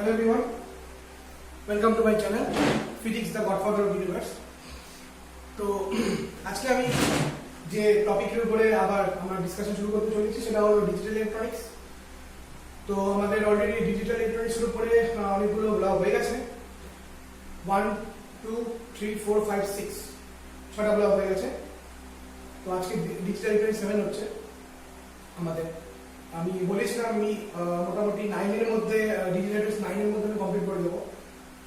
Hello everyone, welcome to my channel Physics the Godfather of Universe. তো আজকে আমি যে টপিকের উপরে আবার আমরা ডিসকাশন শুরু করতে চলেছি সেটা হলো ডিজিটাল ইলেকট্রনিক্স। তো আমাদের অলরেডি ডিজিটাল ইলেকট্রনিক্সের উপরে অনেকগুলো ব্লগ হয়ে গেছে, 1 2 3 4 5 6 ছটা ব্লগ হয়ে গেছে। তো আজকে ডিজিটাল ইলেকট্রনিক্স 7 হচ্ছে আমাদের। আমি বলেছিলাম আমি মোটামুটি 9 এর মধ্যে ডিজিটাল ইলেকট্রনিক্স 9 এর মধ্যে আমি কমপ্লিট করে দেবো,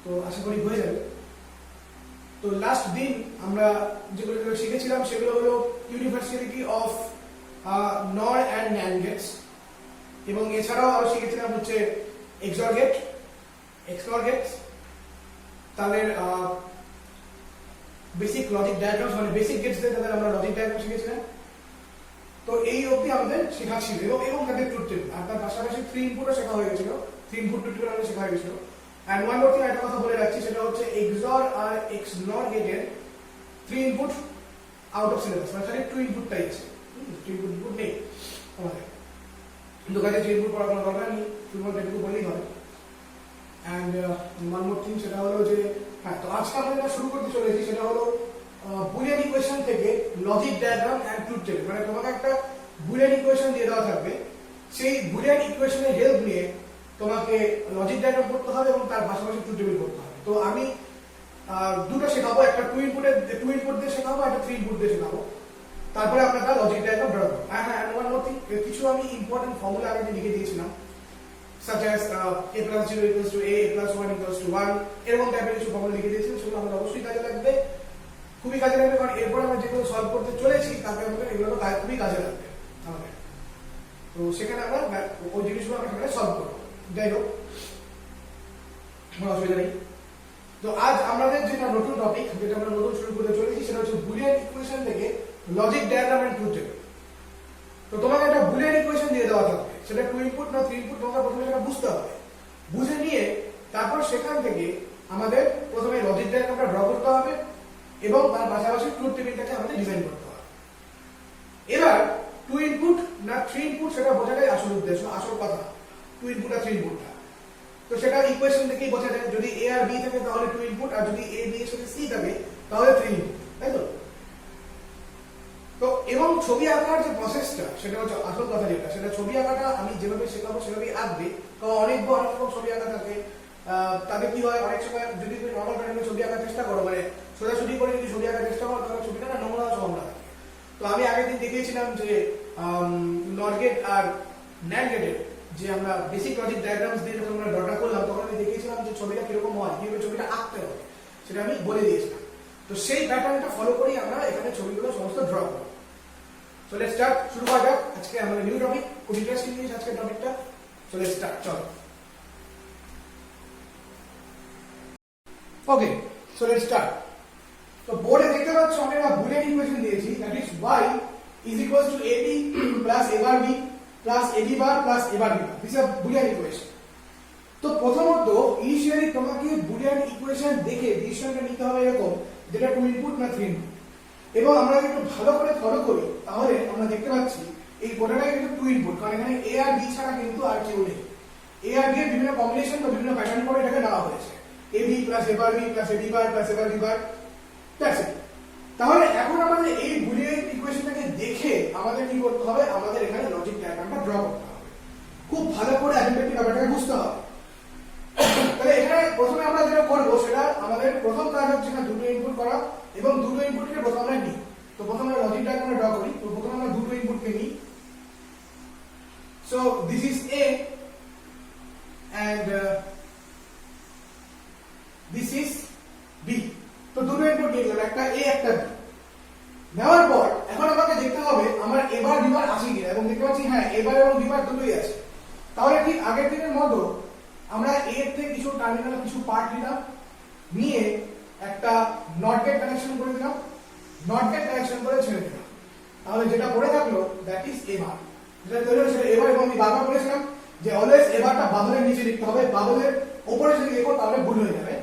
তো আশা করি হয়ে যাবে। তো লাস্ট দিন আমরা যেগুলো শিখেছিলাম সেগুলো হলো ইউনিভার্সালিটি অফ নর অ্যান্ড ন্যান্ড গেটস, এবং এছাড়াও আরো শিখেছিলাম হচ্ছে এক্সঅর গেটস, তাদের বেসিক লজিক ডায়াগ্রামস, মানে বেসিক গেটস দিয়ে তাদের আমরা লজিক ডায়াগ্রাম শিখেছিলাম। তো এই অবধি আমাদের শেখা ছিল এবং তাদের ট্রুথ টেবিল, আর তার পাশাপাশি 3 ইনপুটও শেখা হয়ে গেছিল, 3 ইনপুট ট্রুথ টেবিল আমাদের শেখা হয়ে গেছিল। And one more thing একটা কথা বলে রাখছি, সেটা হচ্ছে XOR আর XNOR গেটের 3 ইনপুট আউট অফ সিলেবাস, মানে খালি 2 ইনপুটটাই আছে, 3 ইনপুট নেই আমাদের। কিন্তু কাজে 3 ইনপুট পড়ার কোনো দরকার নেই, শুধুমাত্র এটুকু বললেই হবে। অ্যান্ড ওয়ান মোর থিং, সেটা হলো যে হ্যাঁ, তো আজকে আমরা যেটা শুরু করতে চলেছি সেটা হলো বুলিয়ান ইকুয়েশন থেকে logic diagram and truth table. মানে তোমাকে একটা বুলিয়ান ইকুয়েশন দিয়ে দেওয়া থাকবে, সেই বুলিয়ান ইকুয়েশনের হেল্প নিয়ে তোমাকে লজিক ডায়াগ্রাম করতে হবে এবং তার পাশাপাশি ট্রুথ টেবিল করতে হবে। তো আমি দুটো শেখাবো, একটা 2 ইনপুট দিয়ে শেখাবো, একটা 3 ইনপুট দিয়ে শেখাবো, তারপরে আপনারা লজিক ডায়াগ্রাম ড্র করবেন। হ্যাঁ, ওয়ান মোর থিং, কিছু আমি ইম্পর্টেন্ট ফর্মুলা আগে লিখে দিয়েছিলাম, such as a plus 0 equals to a plus 1 equals to 1, এরকম টাইপের কিছু ফর্মুলা লিখে দিয়েছিলাম, সেগুলো আমাদের অবশ্যই কাজে লাগবে, খুবই কাজে লাগবে, কারণ এরপর আমরা যেগুলো সলভ করতে চলেছি তাতে আমাদের এগুলো খুবই কাজে লাগবে আমাদের। তো সেখানে আমরা ওই জিনিসগুলো আমরা সেখানে সলভ করবো। যাই হোক, কোনো অসুবিধা নেই। তো আজ আমাদের যেটা নতুন টপিক, যেটা আমরা নতুন শুরু করতে চলেছি, সেটা হচ্ছে বুলিয়ান ইকুয়েশন থেকে logic diagram and truth table. তো তোমাকে একটা বুলিয়ান ইকুয়েশন দিয়ে দেওয়া থাকবে, সেটা 2 ইনপুট না 3 ইনপুট, তোমাকে প্রথমে সেটা বুঝতে হবে, বুঝে নিয়ে তারপর সেখান থেকে আমাদের প্রথমে লজিক ডায়াগ্রামটা ড্র করতে হবে এবং তার পাশাপাশি ট্রুথ টেবিলটাকে আমাদের ডিজাইন করতে হবে। এবার 2 ইনপুট না 3 ইনপুট সেটা বোঝাটাই আসল উদ্দেশ্য, আসল কথা 2 ইনপুট আর 3 ইনপুটটা। তো সেটা ইকুয়েশন থেকেই বোঝা যায়, যদি a আর b থাকে তাহলে 2 ইনপুট, আর যদি a b এর সাথে c থাকে তাহলে 3 ইনপুট, তাই তো? তো এবং ছবি আঁকার যে প্রসেসটা, সেটা হচ্ছে আসল কথা যেটা, সেটা ছবি আঁকাটা আমি যেভাবে শেখাবো সেভাবেই আঁকবে। কারণ অনেক রকম ছবি আঁকা থাকে, তাতে কি হয়, অনেক সময় যদি তুমি নর্মাল প্যাটার্নে ছবি আঁকার চেষ্টা করো, মানে সোজাসুজি করে যদি ছবি আঁকার চেষ্টা করো, তাহলে ছবিটা না নোংরা সম্ভাবনা থাকে। তো আমি আগের দিন দেখিয়েছিলাম যে নর গেট আর ন্যান্ড গেটের যে আমরা বেসিক লজিক ডায়াগ্রামস দিয়ে যখন আমরা ড্রটা করলাম, তখন আমি দেখিয়েছিলাম যে ছবিটা কিরকম হয়, কিভাবে ছবিটা আঁকতে হবে, সেটা আমি বলে দিয়েছিলাম। তো সেই প্যাটার্নটা ফলো করেই আমরা এখানে ছবিগুলো সমস্ত ড্র করব। সো লেটস স্টার্ট, শুরু করা যাক। আজকে আমাদের নিউ টপিক, খুব ইন্টারেস্টিং জিনিস আজকের টপিকটা। সো লেটস স্টার্ট, চলো। ওকে, সো লেটস স্টার্ট। তো বোর্ডে দেখতে পাচ্ছ আমরা একটা বুলিয়ান ইকুয়েশন দিয়েছি, that is y is equals to ab plus a bar b plus ab bar plus a bar b bar. This is a Boolean equation. তো প্রথমত ইনিশিয়ালি তোমাকে বুলিয়ান ইকুয়েশন দেখে ডিসিশনটা নিতে হবে এরকম, যেটা 2 ইনপুট না 3 ইনপুট। এবং আমরা যদি একটু ভালো করে ফলো করি তাহলে আমরা দেখতে পাচ্ছি এই গোটাটাই কিন্তু 2 ইনপুট, কারণ এখানে a আর b ছাড়া কিন্তু আর কেউ নেই। a আর b এর বিভিন্ন কম্বিনেশন বা বিভিন্ন প্যাটার্ন করে এটাকে নেওয়া হয়েছে, ab plus a bar b plus ab bar plus a bar b bar, that's it. তাহলে এখন আমাদের এই বুলিয়ান ইকুয়েশনটাকে দেখে আমাদের কি করতে হবে, আমাদের এখানে লজিক ডায়াগ্রামটা ড্র করতে হবে, খুব ভালো করে অ্যালজেব্রিক ব্যাপারটাকে বুঝতে হবে। তাহলে এখানে প্রথমে আমরা যেটা করব, সেটা আমাদের প্রথম কাজ হচ্ছে না দুটো ইনপুট করা, এবং দুটো ইনপুটকে প্রথমে আমরা নিই। তো প্রথমে আমরা লজিক ডায়াগ্রামটা ড্র করি। তো প্রথমে আমরা দুটো ইনপুটকে নিই। So this is a and this is b. তো দুটো ইনপুট নিয়ে নিলাম, একটা a একটা b। নেওয়ার পর এখন আমাকে দেখতে হবে আমার এবার বিবার আছে কিনা, এবং দেখতে পাচ্ছি হ্যাঁ এবার এবং বিবার দুটোই আছে। তাহলে ঠিক আগের দিনের মতো আমরা a এর থেকে কিছু টার্মিনাল কিছু পার্ট নিলাম, নিয়ে একটা নট গেট কানেকশন করে দিলাম, নট গেট কানেকশন করে ছেড়ে দিলাম। তাহলে যেটা পড়ে থাকলো দ্যাট ইজ এবার, যেটা তৈরি হয়েছিল এবার। এবং আমি বারবার বলেছিলাম যে অলওয়েজ এবারটা বাদলের নিচে লিখতে হবে, বাদলের উপরে যদি লিখো তাহলে ভুল হয়ে যাবে।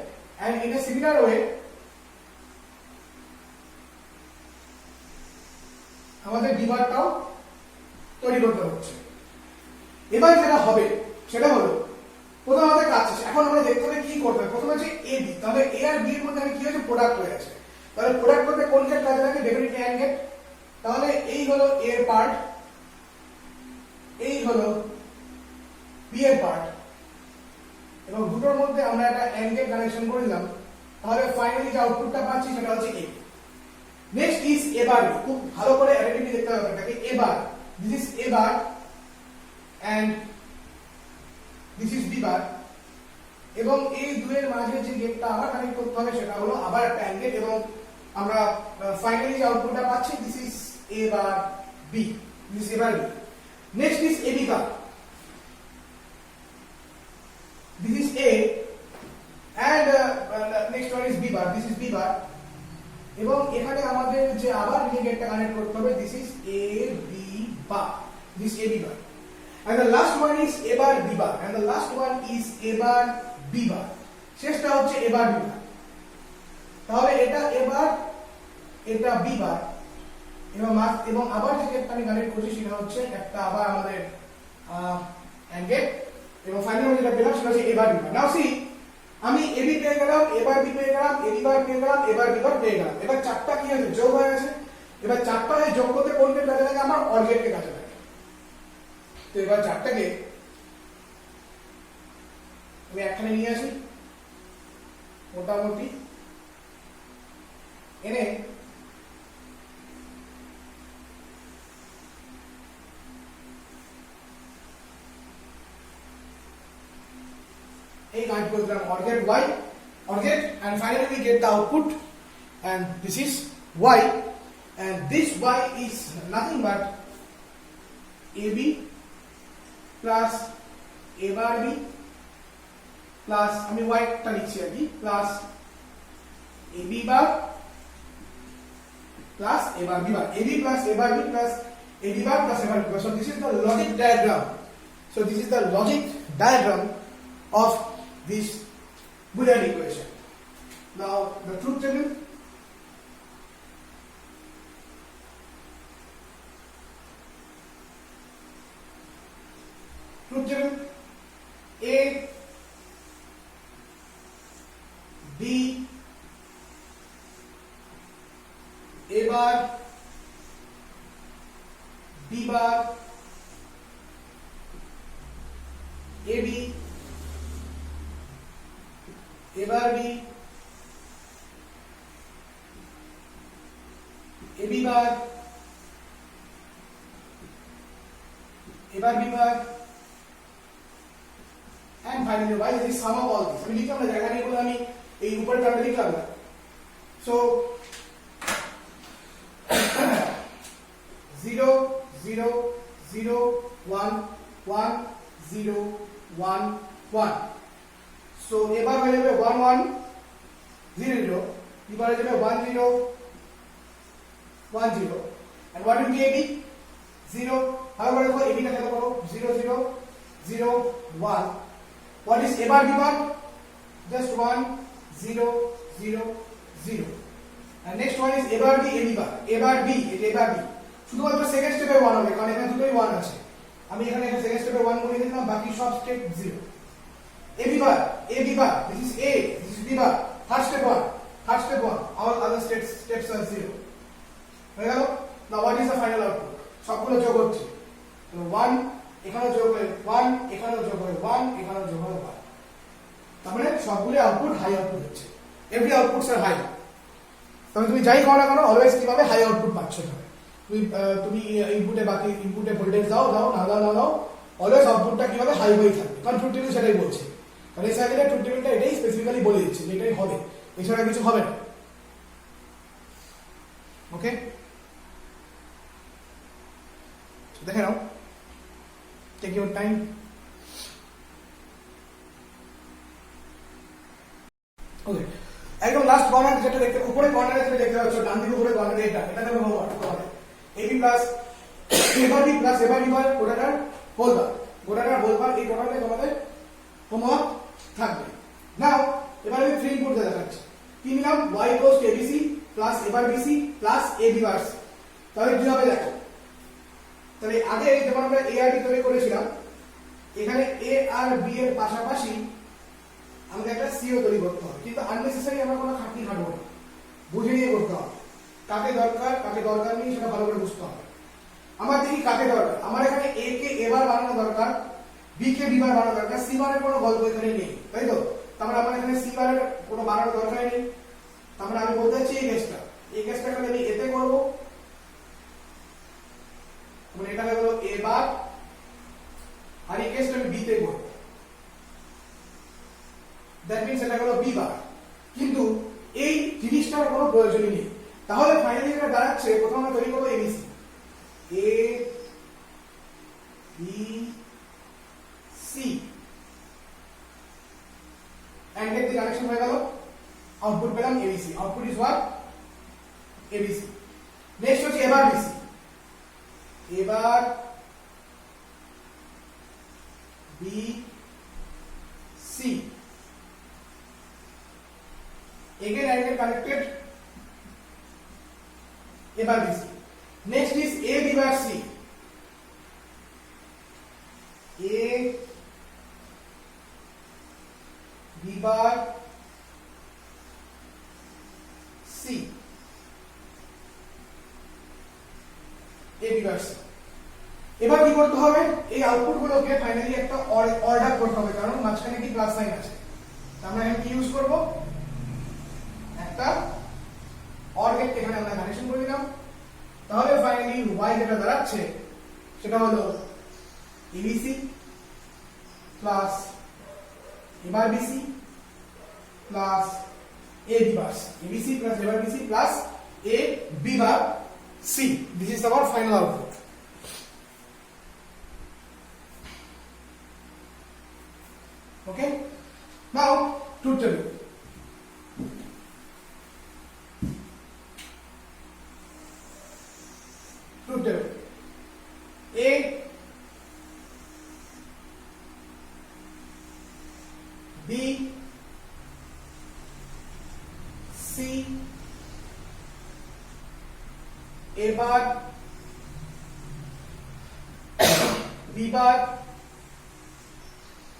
And in a similar way আমাদের বিবারটাও তৈরি করতে হচ্ছে। এবার যেটা হবে সেটা হলো প্রথমে আমাদের কাজ শেষ। এখন আমরা দেখতে হবে কি করতে হবে। প্রথমে হচ্ছে এ বি, তাহলে এ আর বি এর মধ্যে আমি কি হয়েছে প্রোডাক্ট হয়ে আছে, তাহলে প্রোডাক্ট করতে কোন গেট কাজে লাগে, ডেফিনেটলি অ্যান্ড গেট। তাহলে এই হলো এ এর পার্ট, এই হলো বি এর পার্ট, এবং দুটোর মধ্যে আমরা একটা অ্যান্ড গেট কানেকশন করে দিলাম, তাহলে ফাইনালি যে আউটপুটটা পাচ্ছি সেটা হচ্ছে A. Next is A bar B, খুব ভালো করে অ্যাডেন্টিটি দেখতে হবে এটাকে। A bar, this is A bar and this is B bar, এবং এই দুয়ের মাঝে যে গেটটা আবার কানেক্ট করতে হবে সেটা হলো আবার একটা অ্যান্ড গেট, এবং আমরা ফাইনালি যে আউটপুটটা পাচ্ছি this is A bar B, this is A bar B. Next is A B bar, this is A and next one is B bar, this is B bar, এবং এখানে আমাদের যে আবার রিলে গেটটা কানেক্ট করতে হবে this is A B bar, this is A B bar, and the last one is A bar B bar, and the last one is A bar B bar, শেষটা হচ্ছে A bar B bar। তাহলে এটা A bar, এটা B bar, এবং আবার যে গেটটা আমি কানেক্ট করছি সেটা হচ্ছে একটা আবার আমাদের AND গেট, এবং ফাইনালি যেটা পেলাম সেটা হচ্ছে এ বার বি বার। নাও সি, আমি এ বি পেয়ে গেলাম, এ বার বি পেয়ে গেলাম, এ বি বার পেয়ে গেলাম, এ বার বি বার পেয়ে গেলাম। এবার চারটা কি হয়েছে, যোগ হয়ে গেছে। এবার চারটা যোগ করতে কোন গেট কাজে লাগে, আমার অর গেটকে কাজে লাগে। তো এবার চারটাকে আমি একখানে নিয়ে আসি মোটামুটি, এনে I put them OR gate Y, OR gate, and finally we get the output, and this is Y, and this Y is nothing but AB plus A bar B plus Y টা লিখছি আর কি, plus AB bar plus A bar B bar, AB plus A bar B plus AB bar plus A bar B bar. So this is the logic diagram. So this is the logic diagram of this Boolean equation. Now the truth table, A B A bar B bar A B A bar B A B bar A bar B bar, and finally Y is the sum of all these. আমি লিখলাম না, জায়গা নিয়ে বলে আমি এই উপরের টার্মটা লিখলাম না। So 0 0 0 1 1 0 1 1, so এবার হয়ে যাবে 1 1 0 0, এবার হয়ে যাবে 1 0 1 0, and what will be AB? 0, how about AB টা খেয়াল করো, 0 0 0 1, what is A bar B bar? Just 1 0 0 0, and next one is A bar B A B bar, A bar B, এটা A bar B, শুধুমাত্র second স্টেপে 1 হবে কারণ এখানে দুটোই 1 আছে, আমি এখানে সেকেন্ড স্টেপে 1 বলে দিলাম, বাকি সব step 0। A B bar, this is A, this is B bar, third step 1, all other steps are 0. হয়ে গেল। Now what is the final output? সবগুলো যোগ হচ্ছে, 1 এখানে যোগ হয়ে 1, এখানে যোগ হয়ে 1, এখানে যোগ হয়ে 1, তার মানে সবগুলো আউটপুট হাই আউটপুট হচ্ছে, এভরি আউটপুটস আর হাই। তবে তুমি যাই করো না কেন অলওয়েজ কি পাবে, হাই আউটপুট পাচ্ছ। তুমি ইনপুটে বাকি ইনপুটে ভোল্টেজ দাও না দাও অলওয়েজ আউটপুটটা কি হবে, হাই হয়েই থাকবে, কারণ ট্রুথ টেবিল সেটাই বলছে। কারণ এই সাইকেলের ট্রুথ টেবিলটা এটাই স্পেসিফিক্যালি বলে দিচ্ছে যে এটাই হবে, এছাড়া কিছু হবে না। ওকে, দেখে নাও, টেক ইউর টাইম। ওকে, একদম লাস্ট কর্নার যেটা দেখতে, উপরে কর্নারে তুমি দেখতে পাচ্ছ, ডান দিকে উপরে কর্নারে এটা দেবে হোমওয়ার্ক তোমাদের। AB প্লাস এবার বি প্লাস এবার বার গোটাটার হোল বার, এই টোটালে তোমাদের হোমওয়ার্ক থাকবে। নাও এবার আমি 3 ইনপুট দেখাচ্ছি। কি নিলাম, y equals two abc plus এবার bc প্লাস ab বার c। তাহলে কি হবে দেখো, তাহলে আগে যেমন আমরা ARD তৈরি করেছিলাম, এখানে এ আর বি এর পাশাপাশি আমাকে একটা সিও তৈরি করতে হবে, কিন্তু আননেসেসারি আমরা কোনো খাটনি খাটবো না, বুঝে নিয়ে করতে হবে। কাকে দরকার নেই সেটা ভালো করে বুঝতে হবে। আমার দেখি কাকে দরকার, আমার এখানে এ কে এবার বানানো দরকার, বি কে বি বার বানানো দরকার, সি বারের কোনো গল্প এখানে নেই, তাই তো? তারপরে আমার এখানে সি বারের কোনো বানানোর দরকার নেই। তারপরে আমি বলতে চাচ্ছি এই কেসটা খালি আমি এতে করবো, মানে এটা হয়ে গেল এ বার, আর এই কেসটা আমি বি তে করবো, দ্যাট মিন্স এটা হলো বি বার। কিন্তু এই জিনিসটার কোনো প্রয়োজনই নেই। তাহলে ফাইনালি এটা দাঁড়াচ্ছে, প্রথমে আমরা তৈরি করবো ABC, A B C, and get the connection হয়ে গেল, আউটপুট পেলাম ABC. Output is what? ABC. Next হচ্ছে এবার বিসি, এবার B C, again and get connected, এবার BC. Next is A B bar C, A B bar C, A B bar C. এবার কি করতে হবে? এই আউটপুট গুলোকে ফাইনালি একটা অর্ডার করতে হবে, কারণ মাঝখানে কি প্লাস সাইন আছে। আমরা এখানে কি ইউজ করব? একটা অর গেট এখানে আমরা কানেকশন করে দিলাম। তাহলে ফাইনালি y যেটা দাঁড়াচ্ছে সেটা হলো ABC plus A bar BC plus A B bar C, ABC plus A bar BC plus A B bar C. This is our final output. Okay, now truth table. Truth table. A B C A bar B bar,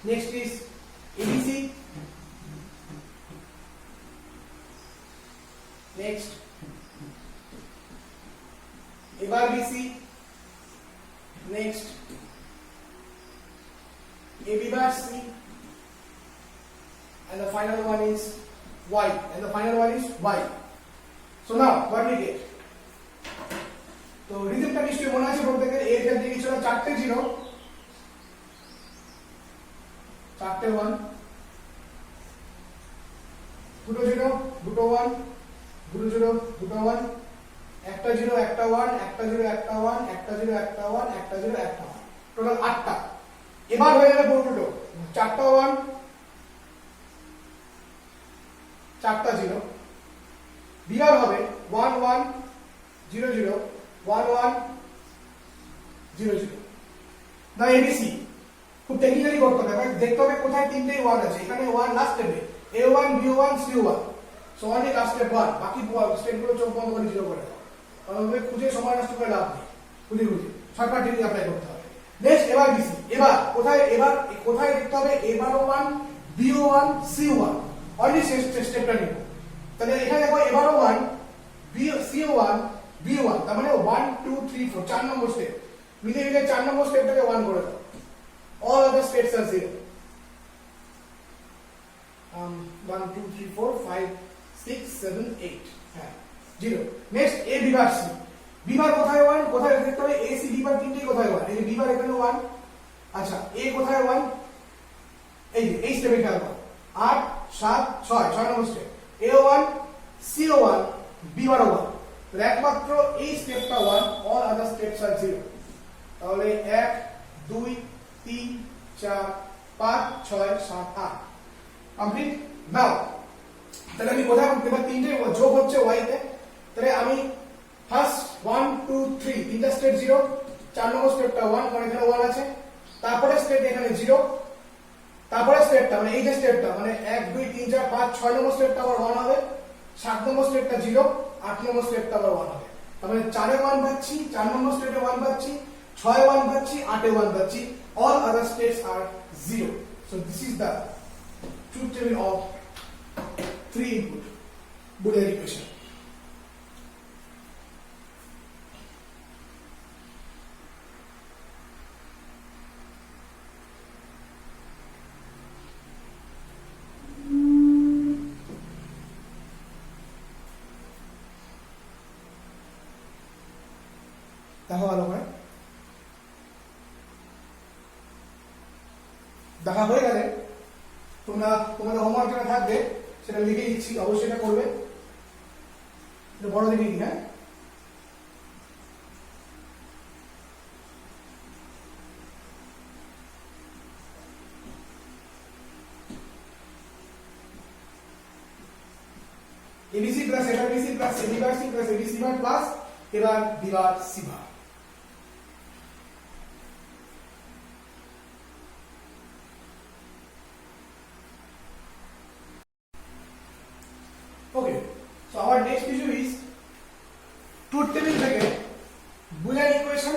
next is ABC, next এবার BC, next AB bar C, and the final one is Y, and the final one is Y. So now what we get? তো রিজনটা নিশ্চয়ই মনে আছে প্রত্যেকের, এর ক্ষেত্রে কি ছিল? চারটে জিরো, চারটে ওয়ান, দুটো জিরো, দুটো ওয়ান, দুটো জিরো, দুটো ওয়ান, একটা জিরো, একটা ওয়ান, একটা জিরো, একটা ওয়ান, একটা জিরো, একটা ওয়ান, একটা জিরো, একটা ওয়ান, টোটাল 8টা। এবার হয়ে যাবে পুরো চারটা ওয়ান, চারটা জিরো, বিবার হবে 1 1 0 0 1 1 0 0। না এবিসি খুব টেকনিক্যালি করতে হবে, দেখতে হবে কোথায় তিনটেই ওয়ান আছে। এখানে ওয়ান লাস্ট স্টেপে, A1 B1 C1, so only last step 1, বাকি স্টেপগুলো চোখ বন্ধ করে জিরো করে দাও, কারণ খুঁজে সময় নষ্ট করে লাভ নেই, খুঁজে শর্টকাট টেকনিক অ্যাপ্লাই করতে হবে। নেক্সট এবার বিসি, এবার কোথায় দেখতে হবে? A1 B1 C1, অনলি স্টেপটা নিব। তাহলে এখানে দেখো এবারও 1 C1 B1, তার মানে 1 2 3 4, 4 নম্বর স্টেপ, মিলে 4 নম্বর স্টেপটাকে 1 করে দাও। All other states are 0. 1 2 3 4 5 6 7 8, হ্যাঁ 0। Next A B bar C, B bar কোথায় 1? কোথায় দেখতে হবে? এ সি বি বার তিনটেই কোথায় 1? এই যে বি বার এখানে 1, আচ্ছা এ কোথায় 1? এই যে এই স্টেপে খেয়াল করো, 8 7 6, 6 নম্বর স্টেপ, A1 CO1 বি বার 1, তাহলে একমাত্র এই স্টেপটা 1, all other steps are 0। তাহলে 1 2 3 4 5 6 7 8 কমপ্লিট। নাও তাহলে আমি কোথায় এবার তিনটে যোগ হচ্ছে y তে, তাহলে আমি ফার্স্ট 1 2 3 তিনটা স্টেপ 0, 4 নম্বর স্টেপটা 1, কারণ এখানে 1 আছে, তারপরে স্টেপ এখানে 0, তারপরে স্টেপটা মানে এই যে স্টেপটা মানে 1 2 3 4 5 6 নম্বর স্টেপটা আবার 1 হবে, 7 নম্বর স্টেপটা 0, 8 নম্বর স্টেপটা আবার 1 হবে। তাহলে 4 এ 1 পাচ্ছি, 4 নম্বর স্টেপে 1 পাচ্ছি, 6 1 পাচ্ছি, 8 1 পাচ্ছি, all other states are 0. So this is the truth table of 3 input Boolean equation. দেখো ভালো করে, দেখা হয়ে গেলে তোমরা তোমাদের হোমওয়ার্ক যেটা থাকবে সেটা লিখে দিচ্ছি, অবশ্যই এটা করবে, এটা বড় দেখে নিই। হ্যাঁ, ABC plus ABC plus AB bar C plus ABC bar plus A bar B bar C bar. Okay, so our next issue is truth table থেকে বুলিয়ান ইকুয়েশন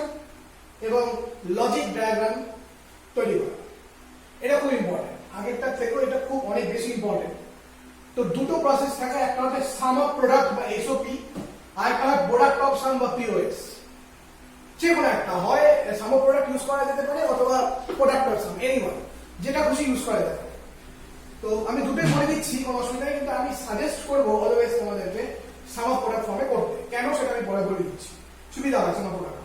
এবং লজিক ডায়াগ্রাম তৈরি করা। এটা খুব ইম্পর্টেন্ট, আগেরটার থেকেও এটা খুব অনেক বেশি ইম্পর্টেন্ট। তো দুটো প্রসেস থাকে, একটা হচ্ছে সাম অফ প্রোডাক্ট বা এসওপি, আর একটা হয় প্রোডাক্ট অফ সাম বা পিওএস। যে কোনো একটা হয় সাম অফ প্রোডাক্ট ইউজ করা যেতে পারে অথবা প্রোডাক্ট অফ সাম, এনিওয়ান, যেটা খুশি ইউজ করা যেতে পারে। তো আমি দুটোই বলে দিচ্ছি, কোনো অসুবিধা নেই, কিন্তু আমি সাজেস্ট করবো অলওয়েজ তোমাদেরকে সাম অফ প্রোডাক্ট ফর্মে করতে। কেন সেটা আমি পরে বলে দিচ্ছি, সুবিধা হয় সাম অফ প্রোডাক্ট।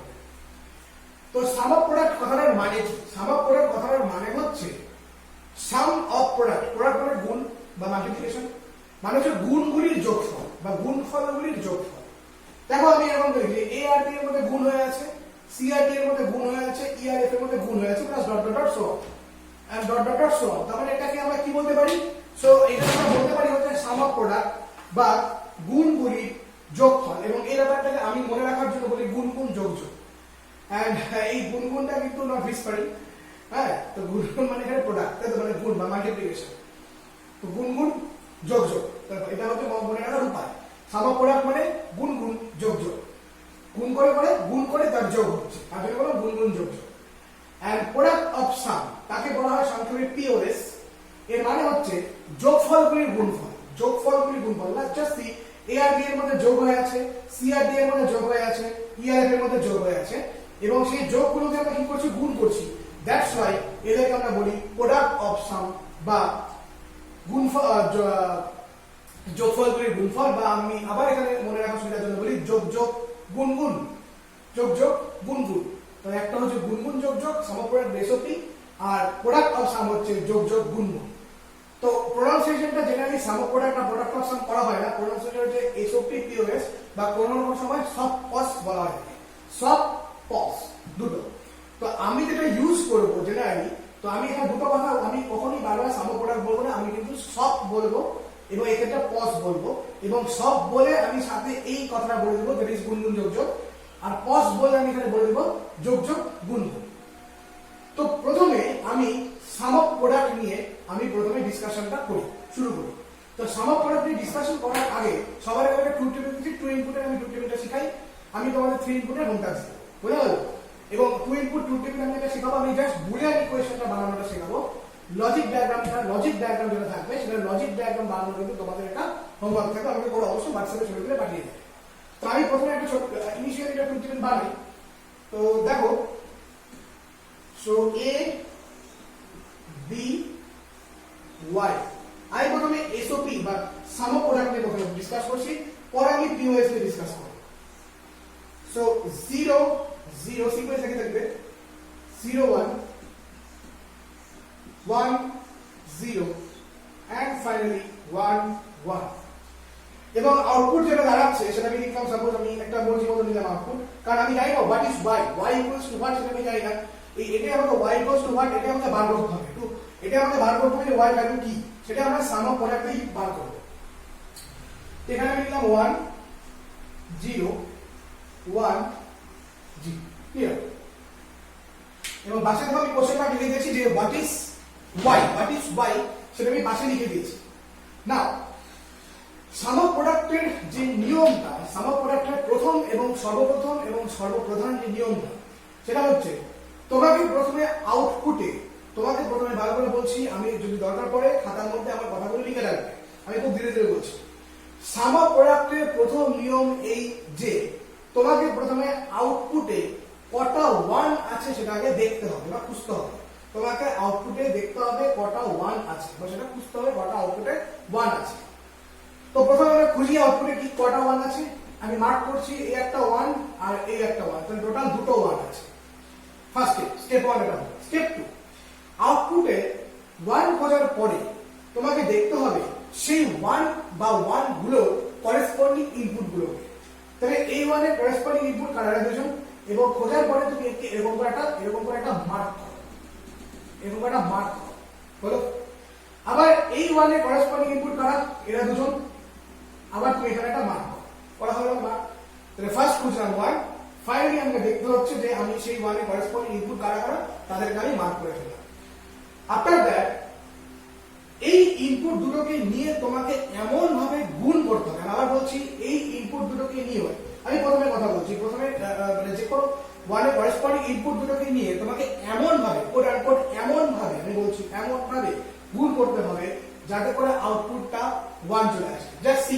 তো সাম অফ প্রোডাক্ট কথাটার মানে কি? সাম অফ প্রোডাক্ট কথাটার মানে হচ্ছে সাম অফ প্রোডাক্ট, প্রোডাক্ট মানে গুণ বা মাল্টিপ্লিকেশন, মানে হচ্ছে গুণগুলির যোগফল বা গুণফলগুলির যোগফল। দেখো আমি এরকম করি যে এ আর বি এর মধ্যে গুণ হয়ে আছে, সি আর ডি এর মধ্যে গুণ হয়ে আছে, ই আর এফ এর মধ্যে গুণ হয়ে আছে, plus dot dot dot so and dot dot dot so. তাহলে এটাকে আমরা কি বলতে পারি? সো এটা আমরা বলতে পারি হচ্ছে সাম অফ প্রোডাক্ট বা গুণগুলির যোগফল। এবং এই ব্যাপারটাকে আমি মনে রাখার জন্য বলি গুণ গুণ যোগ যোগ। এন্ড এই গুণ গুণটা কিন্তু নট ভিসপারি, হ্যাঁ। তো গুণ গুণ মানে এখানে প্রোডাক্ট, তাই তো, মানে গুণ বা মাল্টিপ্লিকেশন। তো গুণ গুণ যোগ যোগ, এটা হচ্ছে মনে রাখার উপায়। সাম অফ প্রোডাক্ট মানে গুণ গুণ যোগ যোগ, গুণ করে গুণ করে তার যোগ হচ্ছে, তার জন্য বলো গুণ গুণ যোগ যোগ। এন্ড প্রোডাক্ট অফ সাম তাকে বলা হয় সংক্ষেপে পিওএস। এর মানে হচ্ছে যোগফলগুলির গুণফল, যোগফলগুলির গুণফল। জাস্ট সি এ আর বি এর মধ্যে যোগ হয়ে আছে, সি আর ডি এর মধ্যে যোগ হয়ে আছে, ই আর এফ এর মধ্যে যোগ হয়ে আছে, এবং সেই যোগগুলোকে আমরা কি করছি? গুণ করছি। দ্যাটস ওয়াই এদেরকে আমরা বলি প্রোডাক্ট অফ সাম বা গুণফল, যোগফলগুলির গুণফল। বা আমি আবার এখানে মনে রাখার সুবিধার জন্য বলি যোগ যোগ গুণ গুণ, যোগ যোগ গুণ গুণ। তো একটা হচ্ছে গুণ গুণ যোগ যোগ সাম অফ প্রোডাক্ট এসওপি, আর প্রোডাক্ট অফ সাম হচ্ছে যোগ যোগ গুণ গুণ। তো প্রোনাউন্সিয়েশনটা জেনারেলি সাম অফ প্রোডাক্ট না প্রোডাক্ট অফ সাম করা হয় না, প্রোনাউন্সিয়েশন হচ্ছে এসওপি পিওএস, বা কোনো কোনো সময় সব পস বলা হয়, সব পস দুটো। তো আমি যেটা ইউজ করবো জেনারেলি, তো আমি এখানে দুটো কথা, আমি কখনোই বারবার সাম অফ প্রোডাক্ট বলবো না, আমি কিন্তু সব বলবো এবং এক্ষেত্রে পস বলবো। এবং সব বলে আমি সাথে এই কথাটা বলে দেবো, দ্যাট ইজ গুণ গুণ যোগ যোগ। আর পস বলে আমি এখানে বলে দেবো যোগ যোগ গুণ গুণ। তো প্রথমে আমি সাম অফ প্রোডাক্ট নিয়ে আমি প্রথমে ডিসকাশনটা শুরু করি। তো সাম অফ প্রোডাক্ট নিয়ে ডিসকাশন করার আগে সবার আগে একটা ট্রুথ টেবিল দিচ্ছি, 2 ইনপুটের আমি ট্রুথ টেবিলটা শিখাই। আমি তোমাদের 3 ইনপুটের হোমওয়ার্ক দিই, বুঝা গেল? এবং 2 ইনপুট ট্রুথ টেবিল আমি এটা শেখাবো, আমি জাস্ট বুলিয়ান ইকুয়েশনটা বানানোটা শেখাবো। লজিক ডায়াগ্রাম যেটা থাকবে সেটা লজিক ডায়াগ্রাম বানানো কিন্তু তোমাদের একটা হোমওয়ার্ক থাকবে, আমাকে করে অবশ্যই হোয়াটসঅ্যাপে ছবি তুলে পাঠিয়ে দেবে। তো আমি প্রথমে একটা ছোট ইনিশিয়ালি একটা ট্রুথ টেবিল বানাই। তো দেখো, সো এ বি ওয়াই, আমি প্রথমে এসওপি বা সাম অফ প্রোডাক্ট নিয়ে প্রথমে ডিসকাস করছি, পরে আমি পিওএস নিয়ে ডিসকাস করব। সো 0 0 সিকোয়েন্স আগে থাকবে 0 1 1 0 and finally 1 1, এবং আউটপুট যেটা দাঁড়াচ্ছে সেটা আমি লিখলাম, সাপোজ আমি একটা মর্জি মতো নিলাম আউটপুট, কারণ আমি জানি না what is y equals two what, সেটা আমি জানি না। এটাই আমাকে y ইকুয়ালস টু হোয়াট, এটা আমাকে বার করতে হবে, এটা আমাকে বার করতে হবে যে y ভ্যালু কি, সেটা আমরা সাম অফ প্রোডাক্টেই বার করব। এখানে আমি লিখলাম 1 0 1 0, ক্লিয়ার। এবং পাশে তো আমি কোশ্চেন মার্ক লিখে দিয়েছি যে হোয়াট ইজ y, সেটা আমি পাশে লিখে দিয়েছি। নাও সাম অফ প্রোডাক্টের যে নিয়মটা, সাম অফ প্রোডাক্টের প্রথম এবং সর্বপ্রথম এবং সর্বপ্রধান যে নিয়মটা, সেটা হচ্ছে তোমাকে প্রথমে আউটপুটে, তোমাকে প্রথমে ভালো করে বলছি, আমি যদি দরকার পড়ে খাতার মধ্যে আমার কথাগুলো লিখে রাখবে, আমি খুব ধীরে ধীরে বলছি। সাম অফ প্রোডাক্টের প্রথম নিয়ম এই যে তোমাকে প্রথমে আউটপুটে কটা ওয়ান আছে সেটা আগে দেখতে হবে বা খুঁজতে হবে। তোমাকে আউটপুটে দেখতে হবে কটা ওয়ান আছে বা সেটা খুঁজতে হবে কটা আউটপুটে ওয়ান আছে। তো প্রথমে আমরা খুঁজি আউটপুটে কি কটা ওয়ান আছে। আমি মার্ক করছি এই একটা ওয়ান আর এই একটা ওয়ান, তাহলে টোটাল দুটো ওয়ান আছে। ফার্স্ট স্টেপ ওয়ান এটা হলো। স্টেপ টু, আউটপুটে ওয়ান খোঁজার পরে তোমাকে দেখতে হবে সেই ওয়ান বা ওয়ান গুলো করেসপন্ডিং ইনপুট গুলোকে। তাহলে এই ওয়ানের করেসপন্ডিং ইনপুট কারা দুজন, এবং খোঁজার পরে তুমি এরকম করে একটা মার্ক করো, এরকম করে একটা মার্ক করো, বলো। আবার এই ওয়ানের করেসপন্ডিং ইনপুট কারা, এরা দুজন, আবার তুমি এখানে একটা মার্ক করো, করা হলো মার্ক। তাহলে ফার্স্ট খুঁজলাম ওয়ান, ফাইনালি আমাকে দেখতে হচ্ছে যে আমি সেই ওয়ানের করেসপন্ডিং ইনপুট কারা কারা তাদেরকে আমি মার্ক করে ফেললাম। আফটার দ্যাট এই ইনপুট দুটোকে নিয়ে তোমাকে এমন ভাবে গুণ করতে হবে। আবার বলছি, এই ইনপুট দুটোকে নিয়ে, আমি প্রথমে কথা বলছি, প্রথমে মানে যে কোনো ওয়ানের করেসপন্ডিং ইনপুট দুটোকে নিয়ে তোমাকে এমন ভাবে কোড আনকোড এমন ভাবে, আমি বলছি এমন ভাবে গুণ করতে হবে যাতে করে আউটপুটটা ওয়ান চলে আসে। জাস্ট সি,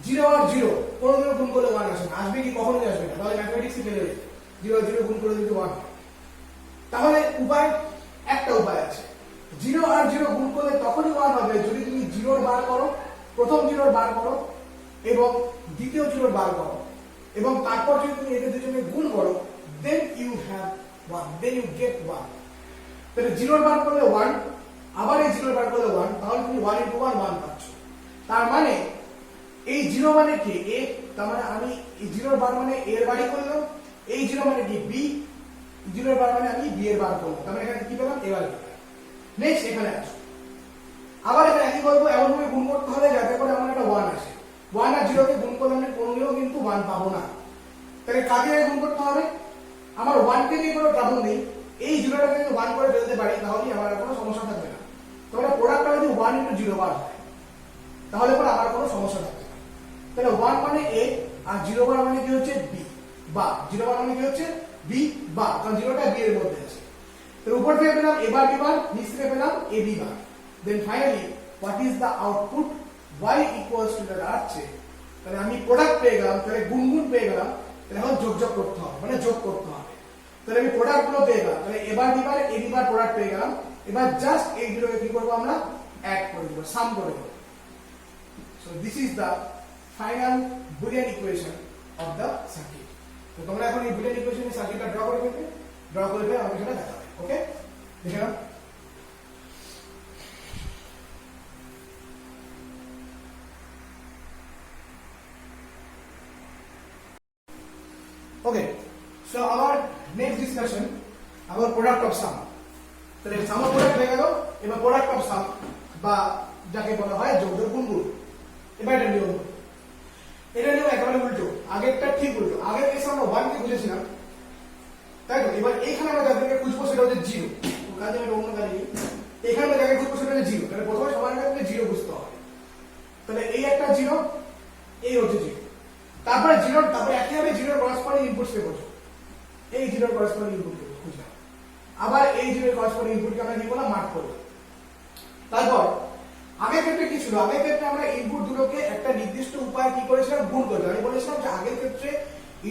0 আর 0 কোনোদিনও গুণ করলে ওয়ান আসে না, আসবে কি কখনোই আসবে না, তাহলে ম্যাথমেটিক্স ফেলে যাবে। 0 আর 0 গুণ করে যদি ওয়ান হয়, তাহলে উপায় একটা উপায় আছে। 0 আর 0 গুণ করলে তখনই ওয়ান হবে যদি তুমি 0 বার করো, প্রথম 0 বার করো এবং দ্বিতীয় 0 বার করো, এবং তারপর যদি তুমি এদের দুজনে গুণ করো, then you have 1, then you get 1। তাহলে 0 বার করলে 1, আবার এই 0 বার করলে 1, তাহলে তুমি 1 into 1 1 পাচ্ছ। তার মানে এই 0 মানে কি a, তার মানে আমি এই 0 বার মানে a এর বাড়ি করলাম, এই 0 মানে কি b, 0 বার মানে আমি b এর বার করলাম, তার মানে এখানে কি পেলাম, a বার পেলাম। নেক্সট এখানে আসো, আবার এখানে একই করবো, এমন ভাবে গুণ করতে হবে যাতে করে আমার একটা 1 আসে। 1 আর 0 কে গুণ করলে আমি কোনোদিনও কিন্তু 1 পাবো না। তাহলে কাকে গুণ করতে হবে, আমার 1 কে নিয়ে কোনো ট্রাবল নেই, এই 0টাকে যদি 1 করে ফেলতে পারি তাহলে আমার আর কোনো সমস্যা থাকবে না। তাহলে প্রোডাক্টটা যদি 1 into 0 বার হয় তাহলে পরে আমার কোনো সমস্যা থাকবে না। তাহলে 1 মানে a আর 0 বার মানে কি হচ্ছে b, বা 0 বার মানে কি হচ্ছে b বা, কারণ 0টা b এর মধ্যে আছে। তো উপর থেকে পেলাম a বার b বার, নিচ থেকে পেলাম a b bar. Then finally what is the output, y equals to দাঁড়াচ্ছে, তাহলে আমি প্রোডাক্ট পেয়ে গেলাম, তাহলে গুণ পেয়ে গেলাম, তাহলে এখন যোগ করতে হবে, মানে যোগ করতে হবে। তাহলে আমি প্রোডাক্ট গুলো পেয়ে গেলাম, তাহলে এবার বিবার এ বিবার প্রোডাক্ট পেয়ে গেলাম। এবার জাস্ট এই দুটোকে কি করবো, আমরা অ্যাড করে দেবো, সাম করে দেবো। So this is the final Boolean equation of the circuit. তো তোমরা এখন এই বুলিয়ান ইকুয়েশনের সার্কিটটা ড্র করে ফেলবে, আমাকে সেটা দেখাবে। ওকে, দেখে নাও। Okay, so our next discussion about product of sum. তাহলে sum of product হয়ে গেল, এবার product of sum বা যাকে বলা হয় যোগ গুণ। এবার এটা নিয়ম, একেবারে উল্টো, আগেরটা ঠিক উল্টো। আগের কেসে আমরা 1 কে বুঝেছিলাম, তাই তো? এবার এখানে আমরা যাদেরকে খুঁজবো সেটা হচ্ছে 0। কাজে আমি অন্য কাজে এখানে আমরা যাকে খুঁজবো সেটা হচ্ছে 0। তাহলে প্রথমে সবার আগে 0 বুঝতে হবে। তাহলে এই একটা 0, এই হচ্ছে 0। তারপরে 0, তারপরে একইভাবে 0 করেসপন্ডিং ইনপুট কে খোঁজো, এই 0 করেসপন্ডিং ইনপুট কে খুঁজলাম, আবার এই 0 করেসপন্ডিং ইনপুট কে আমরা কি করলাম, মার্ক করলাম। তারপর আগের ক্ষেত্রে কি ছিল, আগের ক্ষেত্রে আমরা ইনপুট দুটোকে একটা নির্দিষ্ট উপায়ে কি করেছিলাম, গুণ করেছিলাম। আমি বলেছিলাম যে আগের ক্ষেত্রে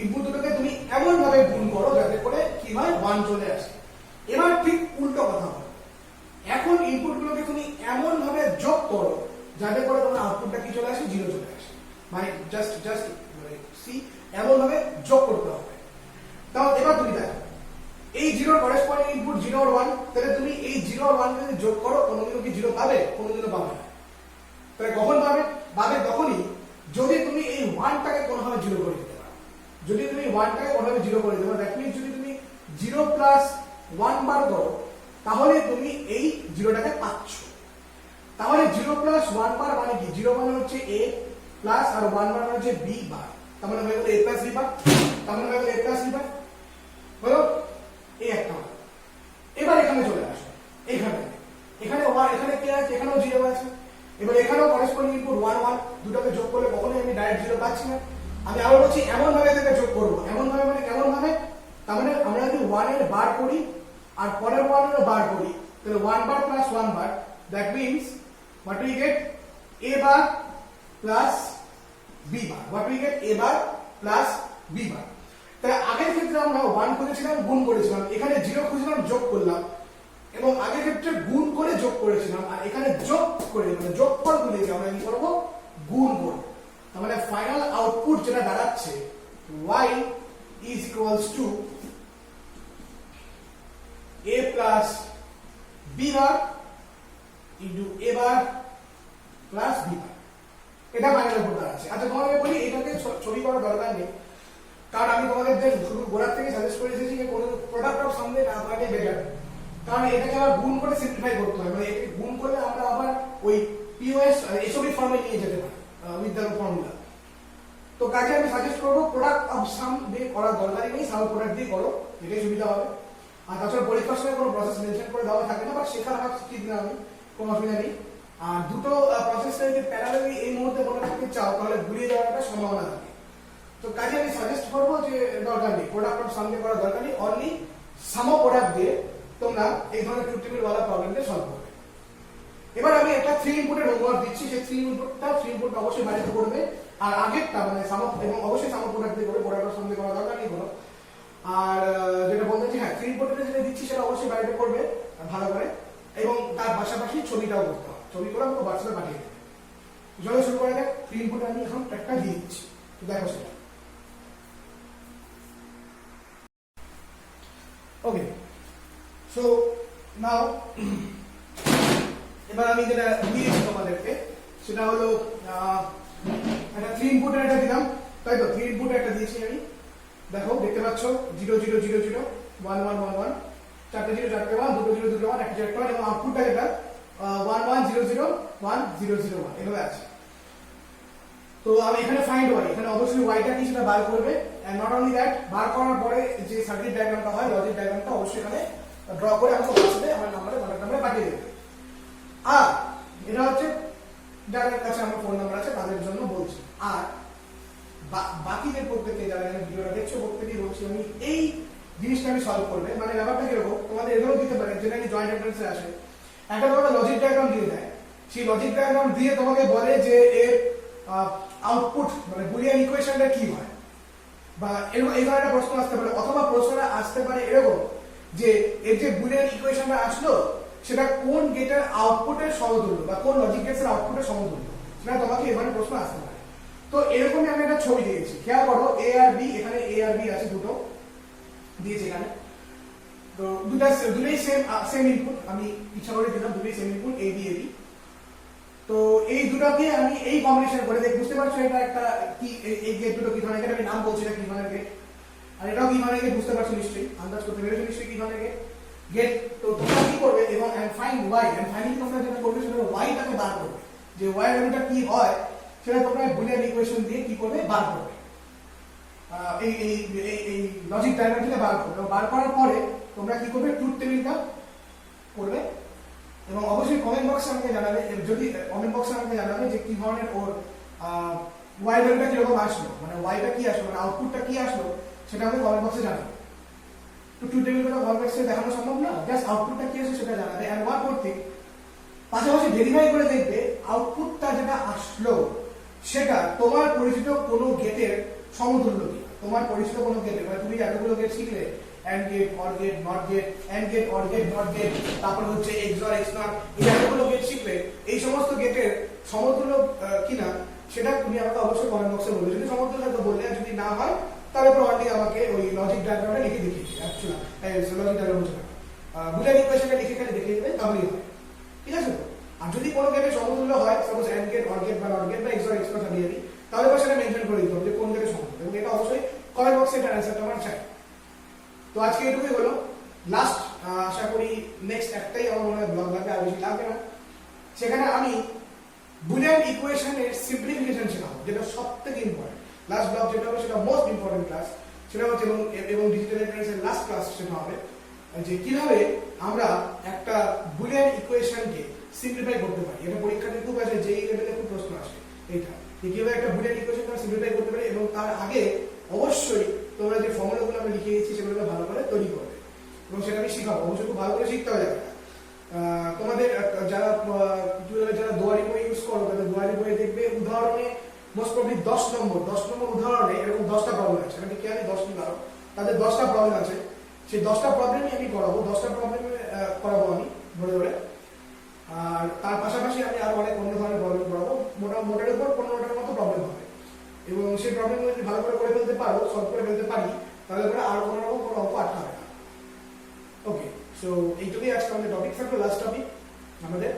ইনপুট দুটোকে তুমি এমন ভাবে গুণ করো যাতে করে কি হয়, 1 চলে আসে। এবার ঠিক উল্টো কথা হবে, এখন ইনপুট গুলোকে তুমি এমন ভাবে যোগ করো যাতে করে তোমার আউটপুটটা কি চলে আসে, 0 চলে আসে। মানে জাস্ট সি, এমন ভাবে যোগ করতে হবে। তাও এবার তুমি দেখো, এই 0 করেসপন্ডিং ইনপুট 0 আর 1, তাহলে তুমি এই 0 আর 1 যদি যোগ করো কোনোদিনও কি 0 পাবে, কোনোদিনও পাবে না। তাহলে কখন পাবে তখনই যদি তুমি এই 1টাকে কোনোভাবে 0 করে দিতে পারো। যদি তুমি 1টাকে কোনোভাবে 0 করে দিতে পারো, দ্যাট মিন্স যদি তুমি 0 প্লাস 1 বার করো তাহলে তুমি এই 0টাকে পাচ্ছ। তাহলে 0 প্লাস 1 বার মানে কি, 0 মানে হচ্ছে a প্লাস আর 1 বার মানে হচ্ছে b বার, তার মানে হয়ে গেল a প্লাস b বার, তার মানে হয়ে গেল a প্লাস b বার হলো এই একটা। এবার এখানে চলে আসো, এখানে 1, এখানে কি আছে, এখানেও 0 আছে। এবার এখানেও করেসপন্ডিং ইনপুট 1 1, দুটোকে যোগ করলে কখনোই আমি ডাইরেক্ট 0 পাচ্ছি না। আমি আবার বলছি এমন ভাবে এটাকে যোগ করব, এমন ভাবে মানে কেমন ভাবে, তার মানে আমরা যদি 1 এর বার করি আর পরের 1 এর বার করি, তাহলে 1 bar plus 1 bar, that means what we get a bar plus b bar, what we get a bar plus b bar। তাই আগের ক্ষেত্রে আমরা 1 খুঁজেছিলাম, গুণ করেছিলাম, এখানে 0 খুঁজলাম, যোগ করলাম, এবং আগের ক্ষেত্রে গুণ করে যোগ করেছিলাম, আর এখানে যোগ করে মানে যোগফল গুলিকে আমরা কি করব, গুণ করব। তার মানে ফাইনাল আউটপুট যেটা দাঁড়াচ্ছে y is equals to a plus b bar into a bar plus b bar, এটা ফাইনাল আউটপুট দাঁড়াচ্ছে। আচ্ছা তোমাকে বলি এটাকে ছবি করার দরকার নেই, কারণ আমি তোমাদের শুধু গোড়ার থেকে সাজেস্ট করে দিয়েছি যে কোনো প্রোডাক্ট অফ সামনে না থাকে বেটার, কারণ এটাকে আবার গুণ করে সিম্পলিফাই করতে হয়, মানে এটাকে গুণ করলে আমরা আবার ওই পিওএস এসবি ফর্মে নিয়ে যেতে পারি উইথ দ্য ফর্মুলা। তো কাজে আমি সাজেস্ট করবো প্রোডাক্ট অফ সাম দিয়ে করার দরকারই নেই, সাম প্রোডাক্ট দিয়ে করো, এটাই সুবিধা হবে। আর তাছাড়া পরীক্ষার সময় কোনো প্রসেস মেনশন করে দেওয়া থাকে না, বাট শেখার হাত ঠিক না, আমি কোনো অসুবিধা নেই। আর দুটো প্রসেসটা যদি প্যারালালি এই মুহূর্তে মনে রাখতে চাও তাহলে ঘুরিয়ে যাওয়ার একটা সম্ভাবনা থাকে। তো কাজে আমি সাজেস্ট করবো যে দরকার নেই, প্রোডাক্ট অফ সাম দিয়ে করার দরকার নেই, অনলি সাম প্রোডাক্ট দিয়ে তোমরা এই ধরনের ট্রুথ টেবিল ওয়ালা প্রবলেমটা সলভ করবে। এবার আমি একটা 3 ইনপুটের হোমওয়ার্ক দিচ্ছি, সেই 3 ইনপুটটা অবশ্যই বাড়িতে করবে, আর আগেরটা মানে সাম এবং অবশ্যই সাম প্রোডাক্ট দিয়ে করবে, প্রোডাক্ট অফ সাম দিয়ে করার দরকার নেই কোনো। আর যেটা বলতে চাই, হ্যাঁ 3 ইনপুটের যেটা দিচ্ছি সেটা অবশ্যই বাড়িতে করবে ভালো করে, এবং তার পাশাপাশি ছবিটাও করতে হবে, ছবি করে আমাকে হোয়াটসঅ্যাপে পাঠিয়ে দেবে। চলো শুরু করা যাক। 3 ইনপুট আমি এখন একটা দিয়ে দিচ্ছি, দেখো সেটা। ওকে, সো নাও এবার আমি যেটা দিয়েছি তোমাদেরকে সেটা হলো একটা 3 ইনপুটের একটা দিলাম, তাই তো 3 ইনপুটের একটা দিয়েছি আমি, দেখো দেখতে পাচ্ছ 0 0 0 0 1 1 1 1, চারটে 0 চারটে 1, দুটো 0 দুটো 1, একটা 0 একটা 1, এবং আউটপুটটা যেটা 1 1 0 0 1 0 0 1 এভাবে আছে। তো আমি এখানে ফাইন্ড y, এখানে অবশ্যই yটা কি সেটা বার করবে, এন্ড নট অনলি দ্যাট, বার করার পরে যে সার্কিট ডায়াগ্রামটা হয়, লজিক ডায়াগ্রামটা অবশ্যই এখানে ড্র করে আমাকে হোয়াটসঅ্যাপে আমার নাম্বারে পাঠিয়ে দেবে। আর এটা হচ্ছে যাদের কাছে আমার ফোন নাম্বার আছে তাদের জন্য বলছি, আর বাকিদের প্রত্যেকে যারা এখানে ভিডিওটা দেখছো প্রত্যেকেই বলছি আমি এই জিনিসটা আমি সলভ করবে। মানে ব্যাপারটা কিরকম, তোমাদের এগুলো দিতে পারে যেটা কি জয়েন্ট এন্ট্রান্সে আসে, একটা তোমাকে লজিক ডায়াগ্রাম দিয়ে দেয়, সেই লজিক ডায়াগ্রাম দিয়ে তোমাকে বলে যে এর আউটপুট মানে বুলিয়ান ইকুয়েশনটা কি হয়, বা এরকম এই ধরনের প্রশ্ন আসতে পারে, অথবা প্রশ্নটা আসতে পারে এরকম যে এর যে বুলিয়ান ইকুয়েশনটা আসলো সেটা কোন গেটের আউটপুটের সমতুল্য, বা কোন লজিক গেটের আউটপুটের সমতুল্য, সেটা তোমাকে এই ধরনের প্রশ্ন আসতে পারে। তো এরকমই আমি একটা ছবি দিয়েছি, খেয়াল করো এ আর বি, এখানে এ আর বি আছে, দুটো দিয়েছি এখানে। তো দুটোই সেম ইনপুট, আমি ইচ্ছা করে দিলাম দুটোই same input A B A B. তো এই দুটোকে আমি এই কম্বিনেশন করে দেখ, বুঝতে পারছো এটা একটা কি, এই গেট দুটো কি ধরনের গেট, আমি নাম বলছি না কি ধরনের গেট, আর এটাও কি ধরনের গেট, বুঝতে পারছো নিশ্চয়ই, আন্দাজ করতে পেরেছো নিশ্চয়ই কি ধরনের গেট। তো তোমরা কি করবে, এবং ফাইন্ড ওয়াই, এন্ড ফাইনালি তোমরা যেটা করবে সেটা ওয়াইটাকে বার করবে, যে ওয়াই ভ্যালুটা কি হয় সেটা তোমরা বুলিয়ান ইকুয়েশন দিয়ে কি করবে, বার করবে, এই এই এই লজিক ডায়াগ্রাম থেকে বার করবে। বার করার পরে তোমরা কি করবে, ট্রুথ টেবিলটা করবে, এবং অবশ্যই কমেন্ট বক্সে আমাকে জানাবে, যদি কমেন্ট বক্সে আমাকে জানাবে যে কি ধরনের ওর ওয়াই ভ্যালুটা কিরকম আসলো, মানে ওয়াইটা কি আসলো, মানে আউটপুটটা কি আসলো, সেটা আমাকে কমেন্ট বক্সে জানাবে। তো ট্রুথ টেবিলটা কমেন্ট বক্সে দেখানো সম্ভব না, জাস্ট আউটপুটটা কি আসে সেটা জানাবে, এন্ড ওয়ান করতে পাশাপাশি ভেরিফাই করে দেখবে আউটপুটটা যেটা আসলো সেটা তোমার পরিচিত কোনো গেটের সমতুল্য কিনা। তোমার পরিচিত কোনো গেটের, মানে তুমি এতগুলো গেট শিখলে, and gate, or gate, not gate, and gate, or gate, not gate, তারপর হচ্ছে এক্সঅর, এক্সনট, এই এতগুলো গেট শিখলে এই সমস্ত গেটের সমতুল্য কিনা সেটা তুমি আমাকে অবশ্যই কমেন্ট বক্সে বলবে। যদি সমতুল্য তো বললে, যদি না হয় তাহলে প্রমাণটি আমাকে ওই লজিক ডায়াগ্রামটা লিখে দেখিয়ে দিবে, অ্যাকচুয়ালি লজিক ডায়াগ্রাম হচ্ছে না, বুলিয়ান ইকুয়েশনটা লিখে খালি দেখিয়ে দেবে, তাহলেই হবে, ঠিক আছে। আর যদি কোনো গেটের সমতুল্য হয়, suppose and gate, or gate বা নট গেট বা এক্সঅর, এক্সনট আমি জানি, তাহলে বা সেটা মেনশন করে দিতে হবে যে কোন গেটের সমতুল্য, এবং এটা অবশ্যই কমেন্ট বক্সে এটার অ্যান্সারটা আমার চাই। তো আজকে এটুকুই হলো লাস্ট, আশা করি নেক্সট একটাই আমার মনে হয় ব্লগ লাগবে, আর বেশি লাগবে না। সেখানে আমি বুলিয়ান ইকুয়েশনের সিম্পলিফিকেশন শেখাবো, যেটা সবথেকে ইম্পর্টেন্ট। লাস্ট ব্লগ যেটা হবে সেটা মোস্ট ইম্পর্টেন্ট ক্লাস, সেটা হচ্ছে এবং ডিজিটাল এন্ট্রান্সের লাস্ট ক্লাস সেটা হবে যে কিভাবে আমরা একটা বুলিয়ান ইকুয়েশনকে সিম্পলিফাই করতে পারি। এটা পরীক্ষাতে খুব আসে, যেই লেভেলে খুব প্রশ্ন আসে, এইটা কিভাবে একটা বুলিয়ান ইকুয়েশনকে সিম্পলিফাই করতে পারি, এবং তার আগে অবশ্যই তোমরা যে ফর্মুলাগুলো আমি লিখে দিয়েছি সেগুলো ভালো করে তৈরি করবে। এবং সেটা আমি শিখাবো। অবশ্যই খুব ভালো করে শিখতে হবে। তোমাদের যারা টিউটোরিয়ালে যারা দুয়ারি বই ইউজ করো, তাদের দুয়ারি বইয়ে দেখবে উদাহরণে মোস্ট প্রবলি 10 নম্বর উদাহরণে এরকম 10টা প্রবলেম আছে। আমি কি জানি 10 টি কারণ, তাদের 10টা প্রবলেম আছে, সেই 10টা প্রবলেমই আমি করাবো, 10টা প্রবলেম করাবো আমি ধরে ধরে। আর তার পাশাপাশি আমি আরো অনেক অন্য ধরনের প্রবলেম করাবো, মোটার উপর 15টার মতো প্রবলেম হবে। এবং সেই প্রবলেমগুলো যদি ভালো করে ফেলতে পারো, সলভ করে ফেলতে পারি, তাহলে পরে আর কোনো রকম কোনো অঙ্ক আটকাবে না। ওকে, সো এইটুকুই আজকে আমাদের টপিক থাকলো। লাস্ট টপিক আমাদের